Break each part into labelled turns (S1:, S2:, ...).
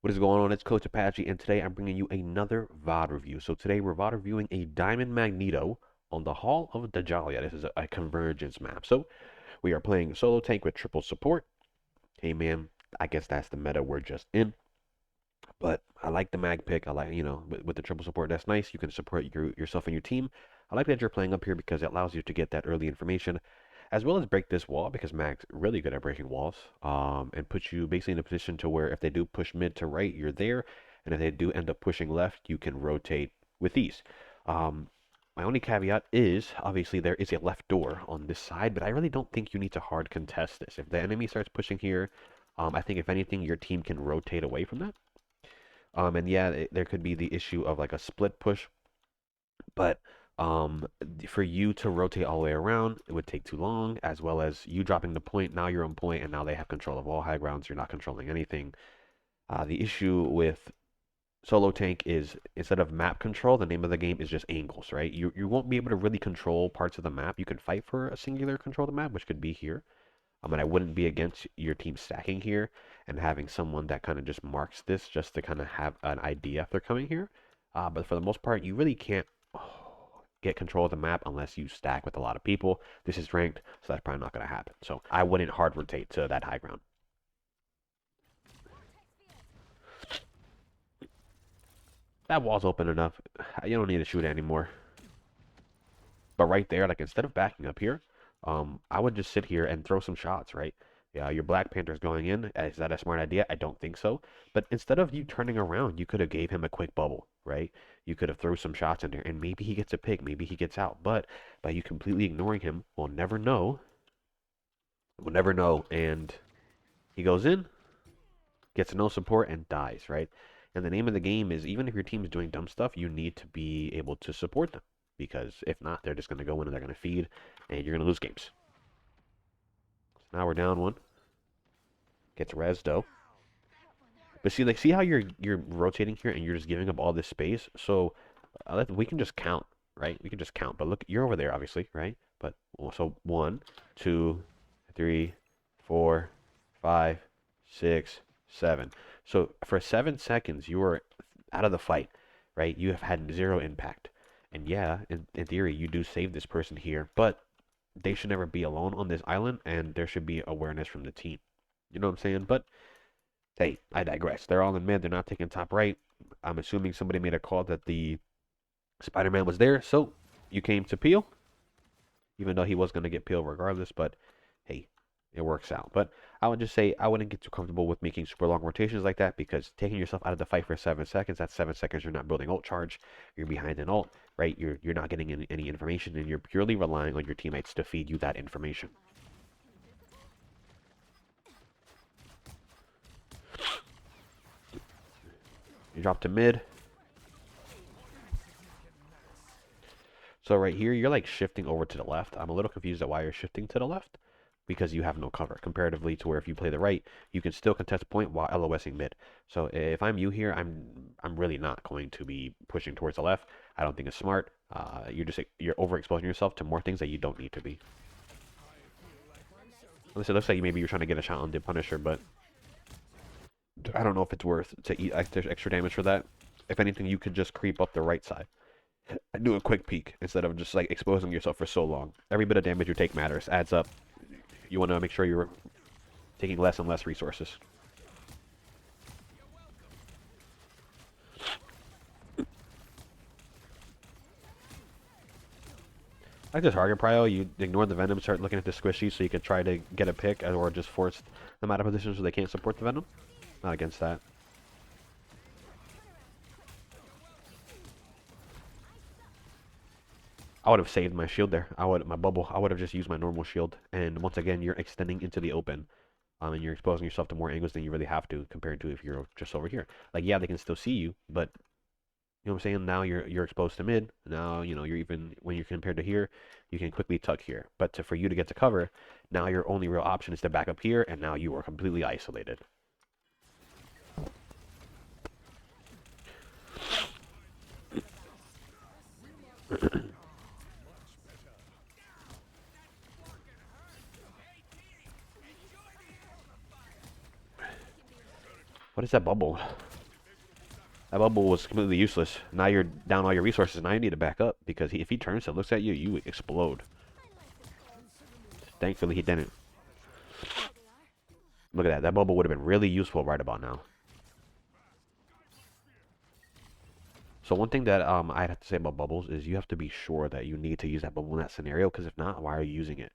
S1: What is going on? It's Coach Apxche, and today I'm bringing you another VOD review. So today we're VOD reviewing a Diamond Magneto on the Hall of Dajalia. This is a convergence map. So we are playing solo tank with triple support. Hey man, I guess that's the meta we're just in. But I like the mag pick. I like, with the triple support, that's nice. You can support yourself and your team. I like that you're playing up here because it allows you to get that early information, as well as break this wall because mag's really good at breaking walls. And puts you basically in a position to where if they do push mid to right, you're there, and if they do end up pushing left, you can rotate with ease. Um, my only caveat is obviously there is a left door on this side, but I really don't think you need to hard contest this. If the enemy starts pushing here, I think if anything, your team can rotate away from that. And yeah, there could be the issue of like a split push, but for you to rotate all the way around, it would take too long, as well as you dropping the point. Now you're on point, and now they have control of all high grounds. You're not controlling anything. The issue with solo tank is instead of map control, the name of the game is just angles, right? You won't be able to really control parts of the map. You can fight for a singular control of the map, which could be here. And I wouldn't be against your team stacking here and having someone that kind of just marks this just to kind of have an idea if they're coming here. But for the most part, you really can't get control of the map unless you stack with a lot of people. This is ranked, so that's probably not going to happen. So I wouldn't hard rotate to that high ground. That wall's open enough. You don't need to shoot it anymore. But right there, like instead of backing up here, I would just sit here and throw some shots, right? Yeah, your Black Panther's going in. Is that a smart idea? I don't think so. But instead of you turning around, you could have gave him a quick bubble, right? You could have thrown some shots in there, and maybe he gets a pick, maybe he gets out. But by you completely ignoring him, we'll never know. We'll never know. And he goes in, gets no support, and dies, right? And the name of the game is even if your team's doing dumb stuff, you need to be able to support them. Because if not, they're just going to go in and they're going to feed, and you're going to lose games. So now we're down one. Gets res though. But see, like, see how you're rotating here and you're just giving up all this space. So we can just count, right? We can just count. But look, you're over there, obviously, right? But so 1, 2, 3, 4, 5, 6, 7. So for 7 seconds, you were out of the fight, right? You have had zero impact. And yeah, in theory, you do save this person here, but they should never be alone on this island, and there should be awareness from the team. You know what I'm saying? But hey, I digress. They're all in mid. They're not taking top right. I'm assuming somebody made a call that the Spider-Man was there, so you came to peel, even though he was going to get peeled regardless. But hey, it works out. But I would just say I wouldn't get too comfortable with making super long rotations like that because taking yourself out of the fight for 7 seconds, that's 7 seconds you're not building ult charge. You're behind an ult, right? You're not getting any information, and you're purely relying on your teammates to feed you that information. You drop to mid. So right here, you're like shifting over to the left. I'm a little confused at why you're shifting to the left because you have no cover comparatively to where if you play the right, you can still contest point while LOSing mid. So if I'm you here, I'm really not going to be pushing towards the left. I don't think it's smart. You're overexposing yourself to more things that you don't need to be. Unless it looks like maybe you're trying to get a shot on the Punisher, but I don't know if it's worth to eat extra damage for that. If anything, you could just creep up the right side and do a quick peek instead of just like exposing yourself for so long. Every bit of damage you take matters, adds up. You want to make sure you're taking less and less resources. Like this target prio, you ignore the venom, start looking at the squishy so you can try to get a pick or just force them out of position so they can't support the venom. Not against that. I would have saved my shield there. My bubble. I would have just used my normal shield. And once again, you're extending into the open, and you're exposing yourself to more angles than you really have to compared to if you're just over here. Like yeah, they can still see you, but you know what I'm saying. Now you're exposed to mid. Now you're even when you're compared to here, you can quickly tuck here. But for you to get to cover, now your only real option is to back up here, and now you are completely isolated. What is that bubble? That bubble was completely useless. Now you're down all your resources. Now you need to back up because if he turns and looks at you, you explode. Thankfully, he didn't. Look at that. That bubble would have been really useful right about now. So one thing that I'd have to say about bubbles is you have to be sure that you need to use that bubble in that scenario, because if not, why are you using it?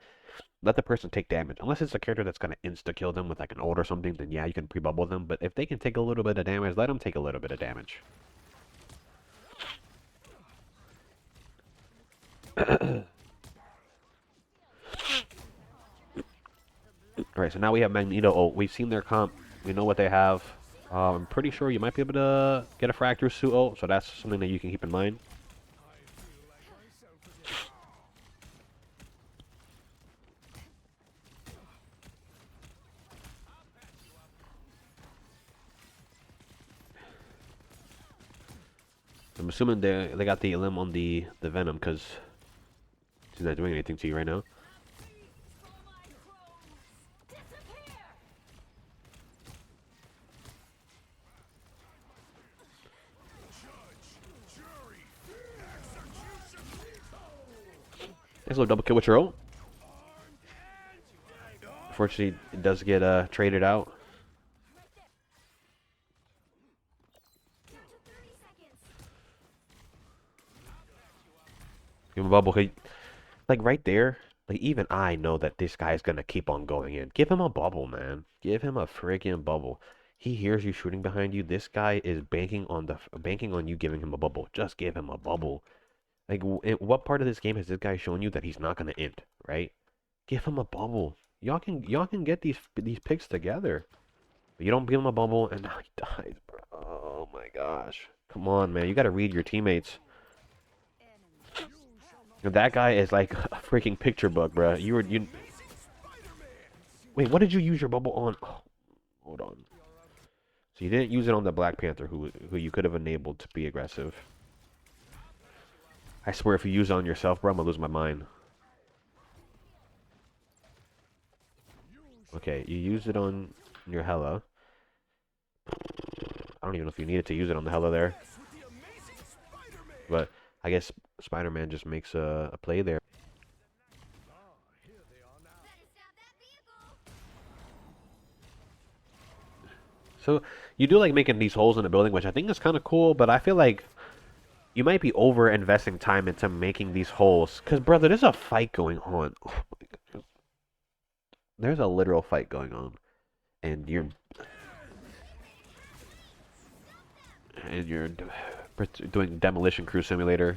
S1: Let the person take damage. Unless it's a character that's going to insta-kill them with like an ult or something, then yeah, you can pre-bubble them. But if they can take a little bit of damage, let them take a little bit of damage. Alright, so now we have Magneto ult. We've seen their comp. We know what they have. I'm pretty sure you might be able to get a Fracture Suit ult, so that's something that you can keep in mind. I'm assuming they got the limb on the Venom, because she's not doing anything to you right now. Nice little double kill with your ult. Unfortunately, it does get traded out. Give him a bubble. Like right there, like even I know that this guy's gonna keep on going in. Give him a bubble, man. Give him a freaking bubble. He hears you shooting behind you. This guy is banking on you giving him a bubble. Just give him a bubble. Like, what part of this game has this guy shown you that he's not gonna int, right? Give him a bubble. Y'all can get these picks together. But you don't give him a bubble, and now he dies, bro. Oh my gosh. Come on, man. You gotta read your teammates. That guy is like a freaking picture book, bro. You. Wait, what did you use your bubble on? Oh, hold on. So you didn't use it on the Black Panther, who you could have enabled to be aggressive. I swear, if you use it on yourself, bro, I'm gonna lose my mind. Okay, you use it on your Hela. I don't even know if you needed to use it on the Hela there. But I guess Spider-Man just makes a play there. So you do like making these holes in the building, which I think is kind of cool, but I feel like you might be over investing time into making these holes. Because, brother, there's a fight going on. Oh my God. There's a literal fight going on. And you're doing Demolition Crew Simulator.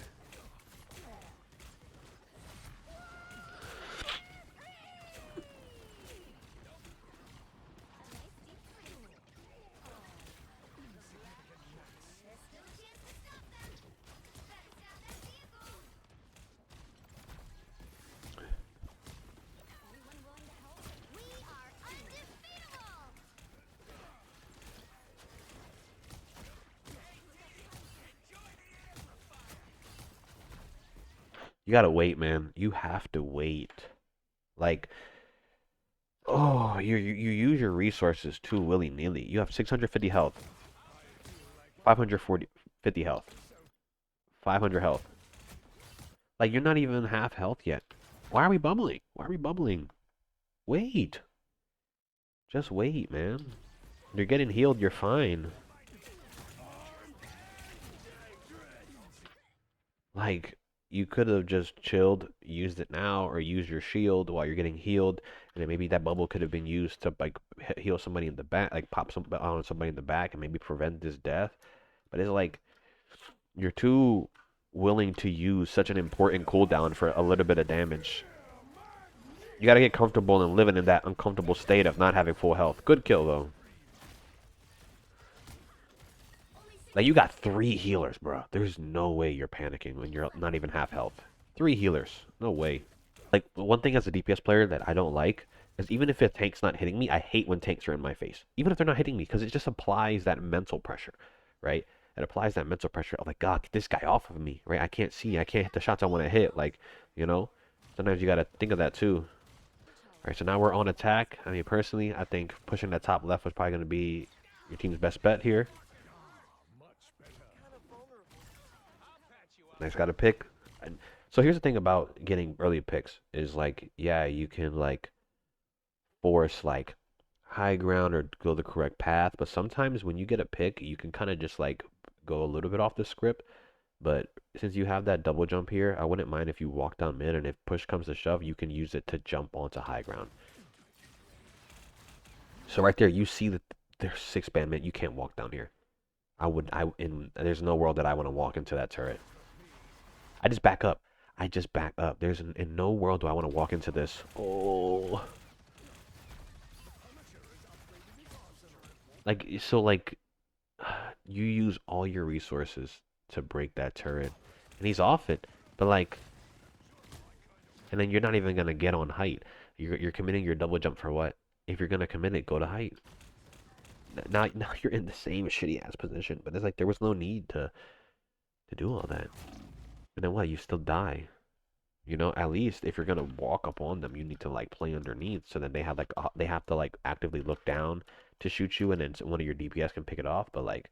S1: You gotta wait, man. You have to wait. Like, oh, you use your resources too willy-nilly. You have 650 health, 550 health, 500 health. Like, you're not even half health yet. Why are we bubbling? Why are we bubbling? Wait. Just wait, man. You're getting healed. You're fine. Like, you could have just chilled, used it now, or used your shield while you're getting healed, and then maybe that bubble could have been used to like heal somebody in the back, like pop on somebody in the back, and maybe prevent this death. But it's like you're too willing to use such an important cooldown for a little bit of damage. You gotta get comfortable and living in that uncomfortable state of not having full health. Good kill though. Like, you got 3 healers, bro. There's no way you're panicking when you're not even half health. 3 healers. No way. Like, one thing as a DPS player that I don't like is even if a tank's not hitting me, I hate when tanks are in my face. Even if they're not hitting me, because it just applies that mental pressure, right? It applies that mental pressure of like, God, get this guy off of me, right? I can't see. I can't hit the shots I want to hit. Like, you know? Sometimes you got to think of that too. Alright, so now we're on attack. I mean, personally, I think pushing that top left was probably going to be your team's best bet here. Nice, got a pick. And so here's the thing about getting early picks is like, yeah, you can like force like high ground or go the correct path, but sometimes when you get a pick, you can kind of just like go a little bit off the script. But since you have that double jump here, I wouldn't mind if you walk down mid, and if push comes to shove, you can use it to jump onto high ground. So right there, you see that there's 6-man mid. You can't walk down here. There's no world that I want to walk into that turret. I just back up. I just back up. In no world do I want to walk into this. Oh. Like, you use all your resources to break that turret. And he's off it. But like, and then you're not even gonna get on height. You're committing your double jump for what? If you're gonna commit it, go to height. Now you're in the same shitty ass position. But it's like there was no need to do all that. And then what? You still die. You know, at least if you're gonna walk up on them, you need to like play underneath, so that they have to like actively look down to shoot you, and then one of your DPS can pick it off. But like,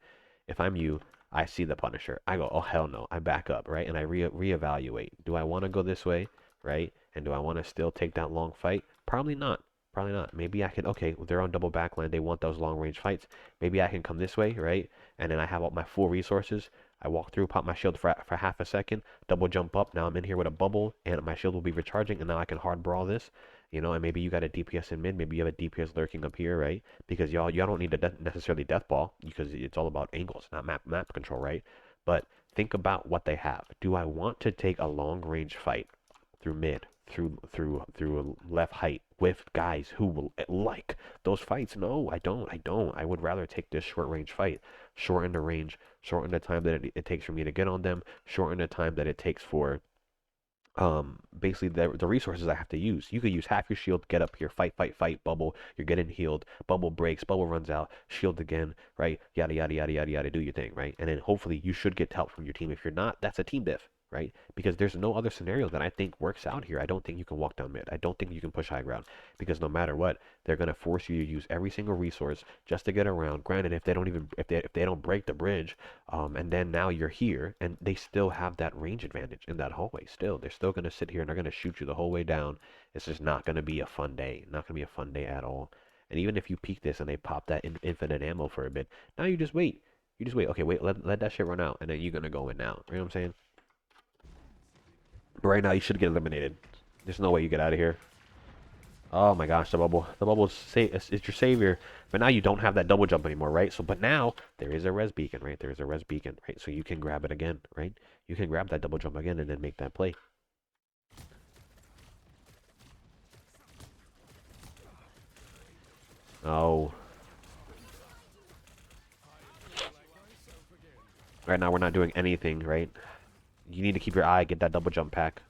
S1: if I'm you, I see the Punisher, I go, oh hell no, I back up, right, and I reevaluate. Do I want to go this way, right, and do I want to still take that long fight? Probably not. Probably not. Maybe I could. Okay, they're on double backline. They want those long range fights. Maybe I can come this way, right, and then I have all my full resources. I walk through, pop my shield for half a second, double jump up. Now I'm in here with a bubble, and my shield will be recharging, and now I can hard brawl this, you know. And maybe you got a DPS in mid, maybe you have a DPS lurking up here, right? Because y'all don't need to necessarily death ball, because it's all about angles, not map control, right? But think about what they have. Do I want to take a long range fight through mid, through left height with guys who will like those fights? No, I don't. I would rather take this short range fight, shorten the range, shorten the time that it takes for me to get on them, shorten the time that it takes for basically the resources I have to use. You could use half your shield, get up here, fight, bubble, you're getting healed, bubble breaks, bubble runs out, shield again, right? Yada yada yada yada yada, do your thing, right? And then hopefully you should get help from your team. If you're not, that's a team diff, right? Because there's no other scenario that I think works out here. I don't think you can walk down mid. I don't think you can push high ground, because no matter what, they're gonna force you to use every single resource just to get around. Granted, if they don't break the bridge, and then now you're here, and they still have that range advantage in that hallway. Still, they're still gonna sit here and they're gonna shoot you the whole way down. It's just not gonna be a fun day. Not gonna be a fun day at all. And even if you peek this and they pop that infinite ammo for a bit, now you just wait. You just wait. Okay, wait. Let that shit run out, and then you're gonna go in now. You know what I'm saying? But right now, you should get eliminated. There's no way you get out of here. Oh my gosh, the bubble. The bubble is your savior. But now you don't have that double jump anymore, right? So, but now there is a res beacon, right? There is a res beacon, right? So you can grab it again, right? You can grab that double jump again and then make that play. Oh. Right now we're not doing anything, right? You need to keep your eye, get that double jump pack.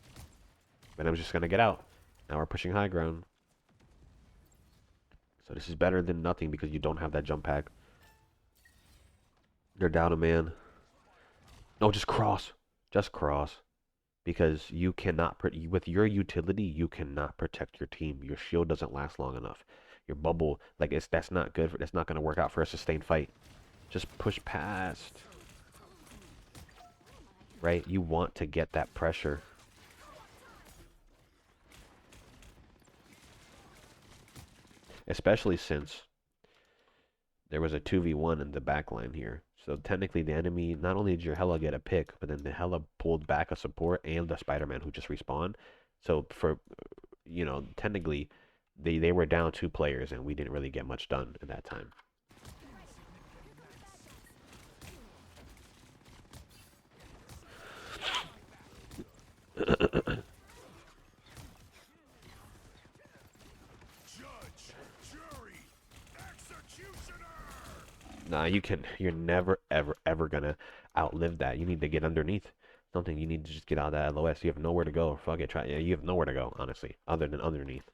S1: And I'm just gonna get out. Now we're pushing high ground. So this is better than nothing because you don't have that jump pack. They're down a man. No, just cross. Just cross. Because you cannot, with your utility, you cannot protect your team. Your shield doesn't last long enough. Your bubble, like, that's not good. That's not going to work out for a sustained fight. Just push past. Right? You want to get that pressure. Especially since there was a 2v1 in the back line here. So technically the enemy, not only did your Hela get a pick, but then the Hela pulled back a support and the Spider-Man who just respawned. So for, you know, technically they were down 2 players and we didn't really get much done in that time. Nah, you're never, ever gonna outlive that. You need to get underneath something. You need to just get out of that LOS. You have nowhere to go. Fuck it, try. Yeah, you have nowhere to go, honestly, other than underneath.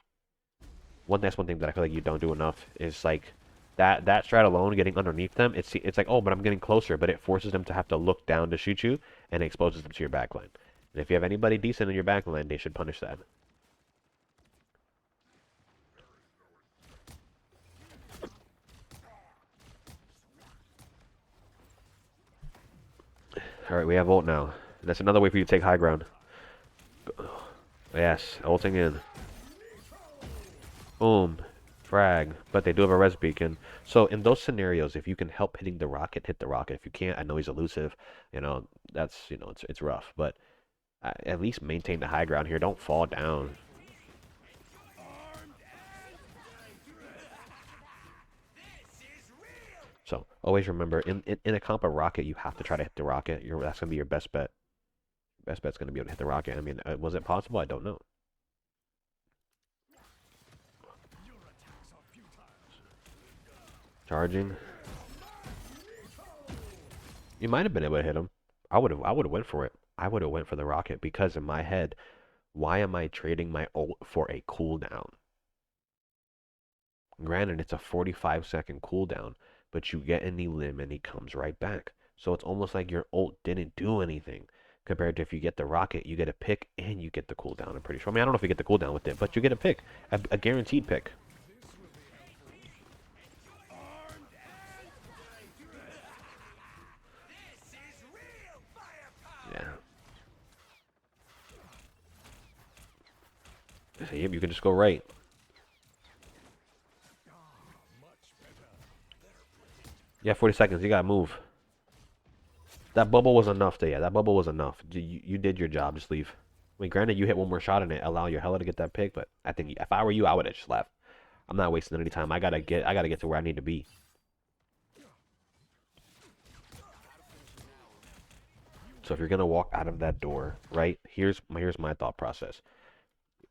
S1: That's one thing that I feel like you don't do enough is like that strat alone, getting underneath them. It's like, oh, but I'm getting closer, but it forces them to have to look down to shoot you, and it exposes them to your backline. And if you have anybody decent in your backline, they should punish that. All right, we have ult now. And that's another way for you to take high ground. Yes, ulting in. Boom. Frag. But they do have a res beacon. So in those scenarios, if you can help hitting the rocket, hit the rocket. If you can't, I know he's elusive. That's, it's rough. But at least maintain the high ground here. Don't fall down. So always remember, in a comp of rocket, you have to try to hit the rocket. That's gonna be your best bet. Best bet's gonna be able to hit the rocket. I mean, was it possible? I don't know. Charging. You might have been able to hit him. I would have went for it. I would have went for the rocket because in my head, why am I trading my ult for a cooldown? Granted, it's a 45-second cooldown, but you get an elim and he comes right back. So it's almost like your ult didn't do anything compared to if you get the rocket, you get a pick and you get the cooldown. I'm pretty sure. I mean, I don't know if you get the cooldown with it, but you get a pick, a guaranteed pick. Yeah. So, yep, you can just go right. Yeah, 40 seconds. You gotta move. That bubble was enough. That bubble was enough. You did your job. Just leave. I mean, granted, you hit one more shot in it, allow your Hella to get that pick. But I think if I were you, I would have just left. I'm not wasting any time. I gotta get to where I need to be. So if you're gonna walk out of that door, right? Here's my thought process.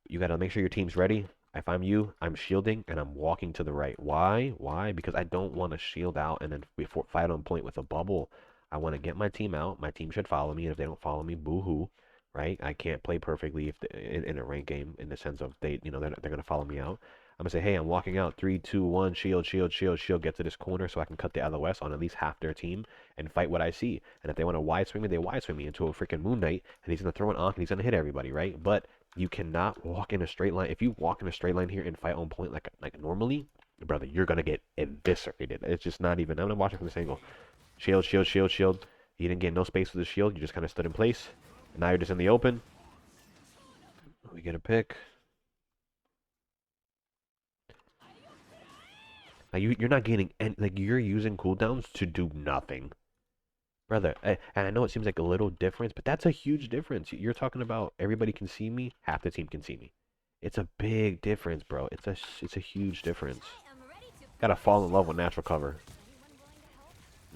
S1: You got to make sure your team's ready. If I'm you, I'm shielding and I'm walking to the right. Why? Why? Because I don't want to shield out and then before fight on point with a bubble. I want to get my team out. My team should follow me. And if they don't follow me, boo-hoo. Right? I can't play perfectly in a rank game in the sense of they're gonna follow me out. I'm gonna say, hey, I'm walking out. 3, 2, 1. Shield, shield, shield, shield. Get to this corner so I can cut the LOS on at least half their team and fight what I see. And if they want to wide swing me, they wide swing me into a freaking Moon Knight, and he's gonna throw an Ankh and he's gonna hit everybody, right? But you cannot walk in a straight line. If you walk in a straight line here and fight on point like normally, brother, you're gonna get eviscerated. It's just not even. I'm gonna watch it from this angle. Shield, shield, shield, shield. You didn't get no space with the shield. You just kind of stood in place. And now you're just in the open. We get a pick. Now you're not getting any, like you're using cooldowns to do nothing, brother. And I know it seems like a little difference, but that's a huge difference. You're talking about everybody can see me, half the team can see me. It's a big difference, bro. It's a huge difference. Gotta fall in love with natural cover.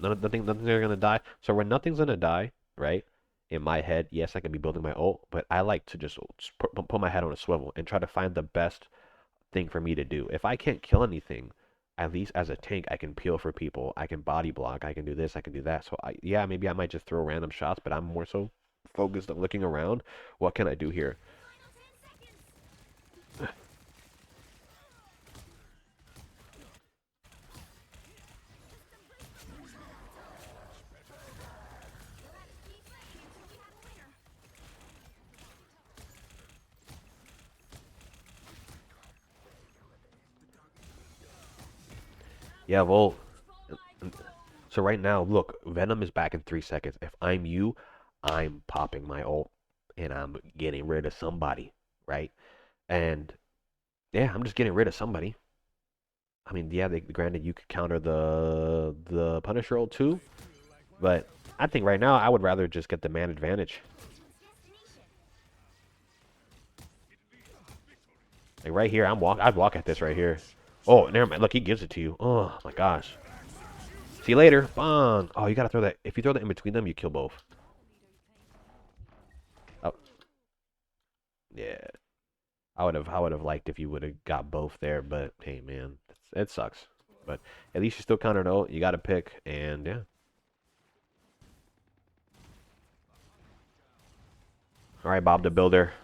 S1: Nothing's gonna die. So when nothing's gonna die, right? In my head, yes, I can be building my ult, but I like to just put my head on a swivel and try to find the best thing for me to do. If I can't kill anything, at least as a tank, I can peel for people. I can body block. I can do this. I can do that. So yeah, maybe I might just throw random shots, but I'm more so focused on looking around. What can I do here? Yeah, well, so right now, look, Venom is back in 3 seconds. If I'm you, I'm popping my ult and I'm getting rid of somebody, right? And yeah, I'm just getting rid of somebody. I mean, yeah, granted you could counter the Punisher ult too, but I think right now I would rather just get the man advantage. Like right here, I'd walk at this right here. Oh, never mind. Look, he gives it to you. Oh my gosh. See you later. Bong. Oh, you gotta throw that. If you throw that in between them, you kill both. Oh, yeah. I would have liked if you would have got both there, but hey, man, it sucks. But at least you still countered out. You got a pick, and yeah. All right, Bob the Builder.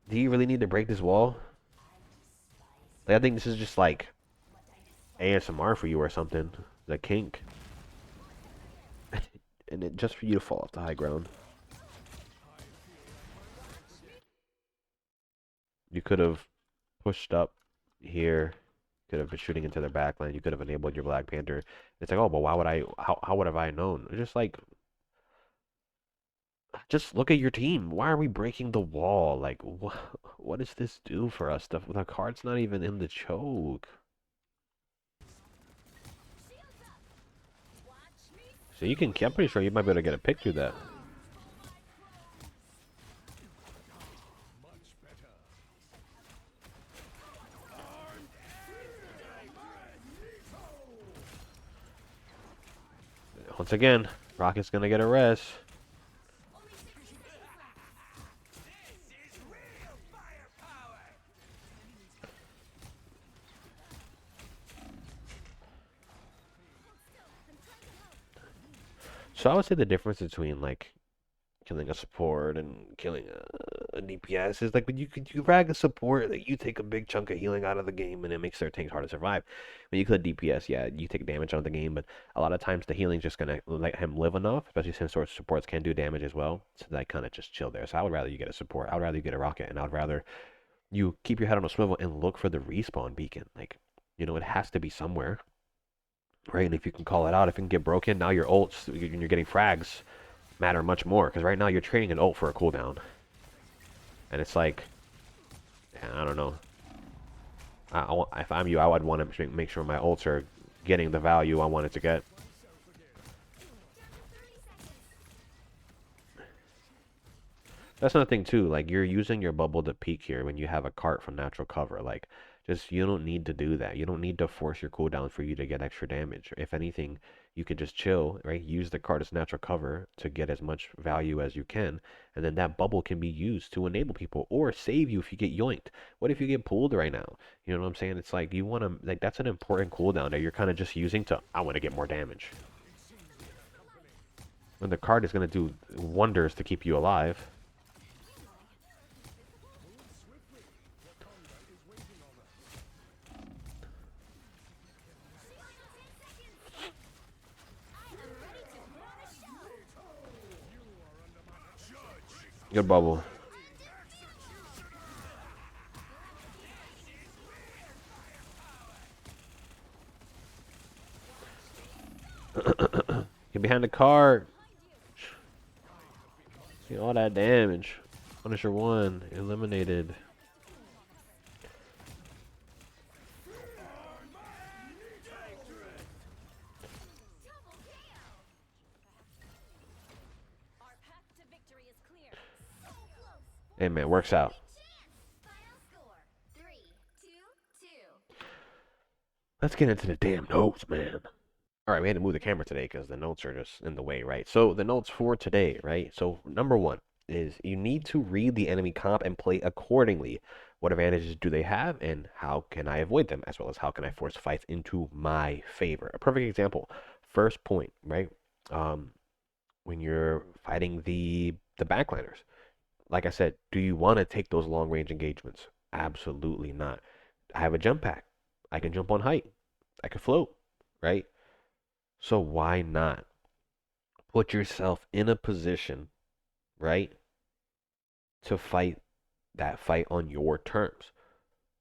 S1: Do you really need to break this wall? Like, I think this is just like ASMR for you or something. The kink. And just for you to fall off the high ground. could have pushed up here. Could have been shooting into their backline. You could have enabled your Black Panther. It's like, oh, but why would I? How would have I known? It's just like, just look at your team. Why are we breaking the wall? Like, what does this do for us? The card's not even in the choke. So you can. I'm pretty sure you might be able to get a pick through that. Once again, Rocket's gonna get a rest. So I would say the difference between like killing a support and killing a DPS is like when you rag a support, like you take a big chunk of healing out of the game and it makes their tanks hard to survive. When you kill a DPS, yeah, you take damage out of the game, but a lot of times the healing's just gonna let him live enough, especially since sort of supports can do damage as well. So that kind of just chill there. So I would rather you get a support. I would rather you get a rocket, and I would rather you keep your head on a swivel and look for the respawn beacon. Like, it has to be somewhere, right? And if you can call it out, if it can get broken, now your ults, you're getting frags matter much more, because right now you're trading an ult for a cooldown, and it's like, I don't know. If I'm you, I would want to make sure my ults are getting the value I want it to get. That's another thing too. Like, you're using your bubble to peek here when you have a cart from natural cover. Like, just you don't need to do that. You don't need to force your cooldown for you to get extra damage. If anything, you could just chill, right? Use the cart as natural cover to get as much value as you can, and then that bubble can be used to enable people or save you if you get yoinked. What if you get pulled right now? You know what I'm saying? It's like you want to, like, that's an important cooldown that you're kind of just using to, I want to get more damage. And the card is going to do wonders to keep you alive. Good bubble. Get behind the cart. See all that damage. Punisher 1 eliminated. Hey man, works out. Let's get into the damn notes, man. Alright, we had to move the camera today because the notes are just in the way, right? So the notes for today, right? So number 1 is you need to read the enemy comp and play accordingly. What advantages do they have, and how can I avoid them, as well as how can I force fights into my favor? A perfect example, first point, right? When you're fighting the backliners. Like I said, do you want to take those long range engagements? Absolutely not. I have a jump pack. I can jump on height. I can float, right? So why not put yourself in a position, right, to fight that fight on your terms?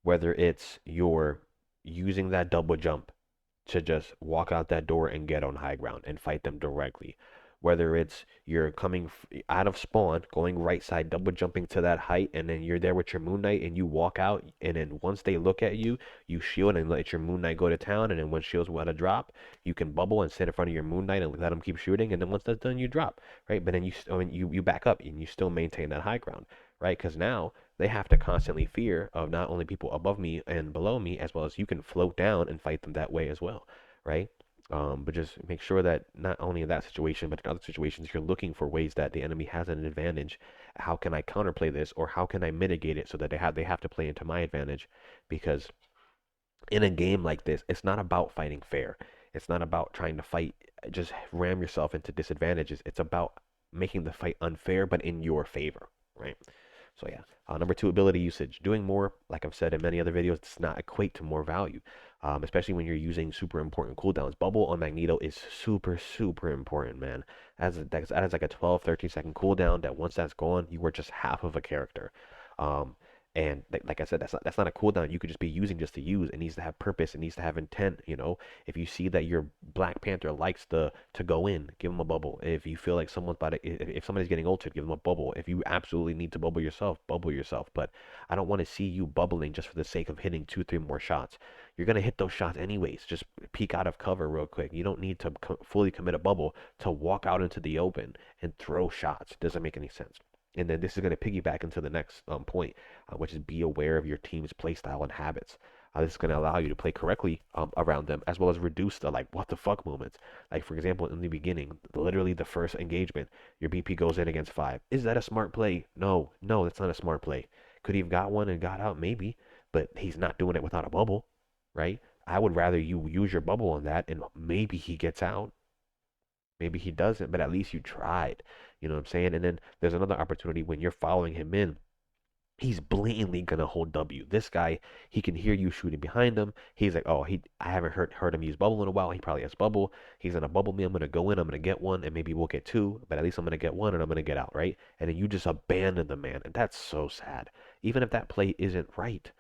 S1: Whether it's you're using that double jump to just walk out that door and get on high ground and fight them directly. Whether it's you're coming out of spawn, going right side, double jumping to that height, and then you're there with your Moon Knight and you walk out, and then once they look at you, you shield and let your Moon Knight go to town, and then when shields want to drop, you can bubble and sit in front of your Moon Knight and let them keep shooting, and then once that's done, you drop, right? But then you back up and you still maintain that high ground, right? Because now they have to constantly fear of not only people above me and below me, as well as you can float down and fight them that way as well, right? But just make sure that not only in that situation, but in other situations, you're looking for ways that the enemy has an advantage. How can I counterplay this, or how can I mitigate it so that they have to play into my advantage? Because in a game like this, it's not about fighting fair. It's not about trying to fight, just ram yourself into disadvantages. It's about making the fight unfair, but in your favor, right? So yeah, number 2, ability usage. Doing more, like I've said in many other videos, does not equate to more value, especially when you're using super important cooldowns. Bubble on Magneto is super, super important, man. That is like a 12, 13 second cooldown that once that's gone, you were just half of a character. And like I said, that's not a cooldown you could just be using just to use. It needs to have purpose. It needs to have intent. If you see that your Black Panther likes to go in, give him a bubble. If you feel like someone's about to, if somebody's getting ulted, give them a bubble. If you absolutely need to bubble yourself, bubble yourself. But I don't want to see you bubbling just for the sake of hitting 2, 3 more shots. You're gonna hit those shots anyways. Just peek out of cover real quick. You don't need to fully commit a bubble to walk out into the open and throw shots. It doesn't make any sense. And then this is going to piggyback into the next point, which is be aware of your team's playstyle and habits. This is going to allow you to play correctly around them, as well as reduce the like what the fuck moments. Like for example, in the beginning, literally the first engagement, your BP goes in against 5. Is that a smart play? No, no, that's not a smart play. Could he have got one and got out? Maybe, but he's not doing it without a bubble, right? I would rather you use your bubble on that, and maybe he gets out. Maybe he doesn't, but at least you tried. You know what I'm saying? And then there's another opportunity when you're following him in. He's blatantly gonna hold W. This guy, he can hear you shooting behind him. He's like, oh, I haven't heard him use bubble in a while. He probably has bubble. He's gonna bubble me. I'm gonna go in. I'm gonna get one, and maybe we'll get two. But at least I'm gonna get one, and I'm gonna get out, right? And then you just abandon the man, and that's so sad. Even if that play isn't right,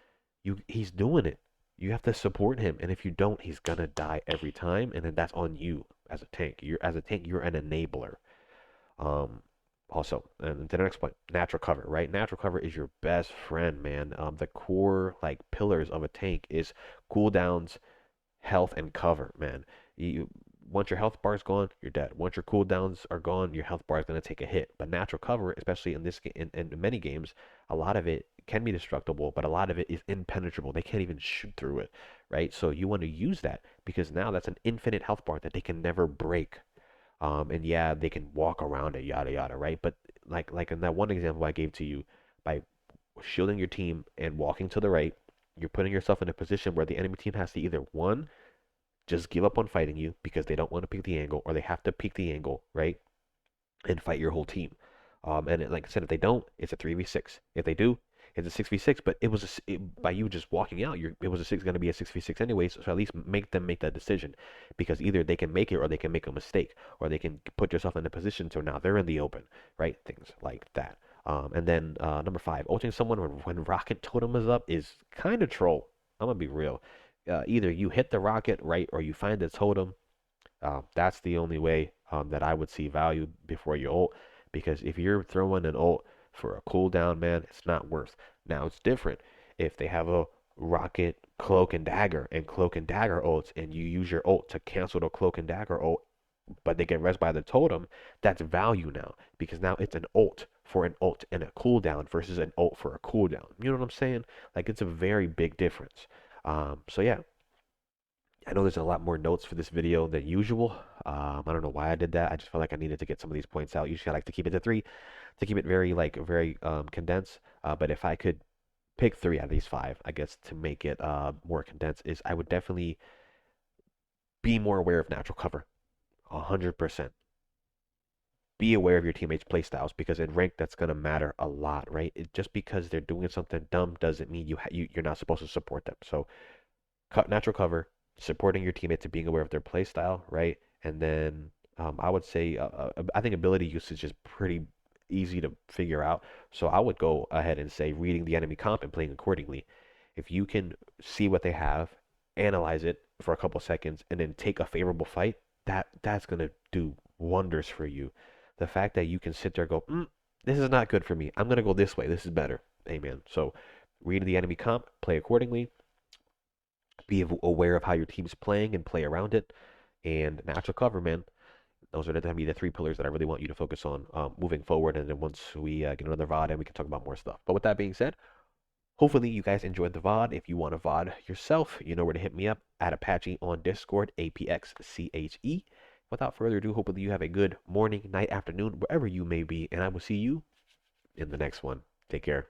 S1: he's doing it. You have to support him, and if you don't, he's gonna die every time, and then that's on you as a tank. You're an enabler. Um, Also, and to the next point, natural cover, right? Natural cover is your best friend, man. The core like pillars of a tank is cooldowns, health, and cover, man. You Once your health bar is gone, you're dead. Once your cooldowns are gone, your health bar is gonna take a hit. But natural cover, especially in this in many games, a lot of it can be destructible, but a lot of it is impenetrable. They can't even shoot through it, right? So you want to use that because now that's an infinite health bar that they can never break. And yeah, they can walk around it, yada yada, right? But like in that one example I gave to you, by shielding your team and walking to the right, you're putting yourself in a position where the enemy team has to either one, just give up on fighting you because they don't want to pick the angle, or they have to pick the angle, right? And fight your whole team. Like I said, if they don't, it's a 3v6. If they do, it's a 6v6. But by you just walking out, it was going to be a 6v6 anyways. So at least make them make that decision, because either they can make it or they can make a mistake, or they can put yourself in a position so now they're in the open, right? Things like that. And then number 5, ulting someone when rocket totem is up is kind of troll. I'm gonna be real. Either you hit the rocket right, or you find the totem. That's the only way that I would see value before you ult. Because if you're throwing an ult for a cooldown, man, it's not worth. Now it's different if they have a rocket, cloak and dagger, and cloak and dagger ults, and you use your ult to cancel the cloak and dagger ult, but they get res by the totem. That's value now, because now it's an ult for an ult and a cooldown versus an ult for a cooldown. You know what I'm saying? Like, it's a very big difference. So yeah, I know there's a lot more notes for this video than usual. I don't know why I did that. I just felt like I needed to get some of these points out. Usually I like to keep it to 3, to keep it very condensed. But if I could pick 3 out of these 5, I guess, to make it more condensed, is I would definitely be more aware of natural cover. 100%. Be aware of your teammates' playstyles, because in rank that's gonna matter a lot, right? Just because they're doing something dumb doesn't mean you're not supposed to support them. So natural cover, supporting your teammates and being aware of their play style, right? And then I would say I think ability usage is pretty easy to figure out. So I would go ahead and say reading the enemy comp and playing accordingly. If you can see what they have, analyze it for a couple seconds, and then take a favorable fight, that's gonna do wonders for you. The fact that you can sit there and go, this is not good for me. I'm gonna go this way. This is better. Amen. So read the enemy comp, play accordingly, be aware of how your team's playing and play around it, and natural cover, man. Those are going to be the 3 pillars that I really want you to focus on moving forward. And then once we get another VOD, and we can talk about more stuff. But with that being said, hopefully you guys enjoyed the VOD. If you want a VOD yourself, you know where to hit me up at Apxche on Discord, APXCHE. Without further ado, hopefully you have a good morning, night, afternoon, wherever you may be, and I will see you in the next one. Take care.